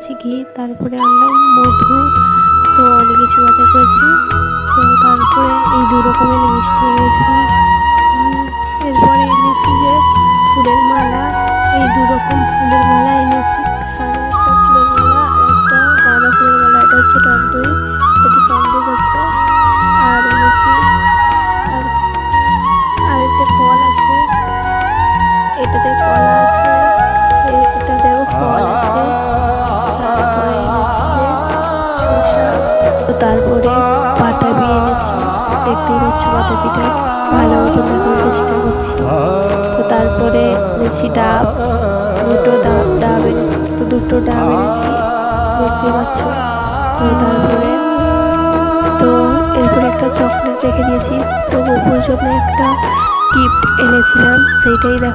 এনেছি ঘি, তারপরে আনলাম মধু, তো অনেক কিছু বাজার করেছি। তো তারপরে এই 2 রকমের মিষ্টি এনেছি। এরপরে এনেছি যে ফুলের মালা, এই 2 রকম ফুলের মালা এনেছি। সাদা একটা ফুলের মালা আর একটা গাঁদা ফুলের মালা। এটা হচ্ছে টক দই, এতে সন্দেশ আছে। আর এনেছি আর আরেকটা ফল আছে, এটাতে কলা আছে, এটাতেও ফল আছে। তারপরে এনেছি যে শসা, তো তারপরে বাতাবি এনেছি। দেখতেই পাচ্ছ বাতাবিটা ভালো মতো দেখানোর চেষ্টা করছি। তো তারপরে এনেছি ডাব, দুটো ডাব এনেছি, দেখতেই পাচ্ছ। তো তারপরে তো এরপরে একটা চকলেট রেখে দিয়েছি। তো গোপুর জন্য একটা গিফট এনেছিলাম, সেইটাই দেখো।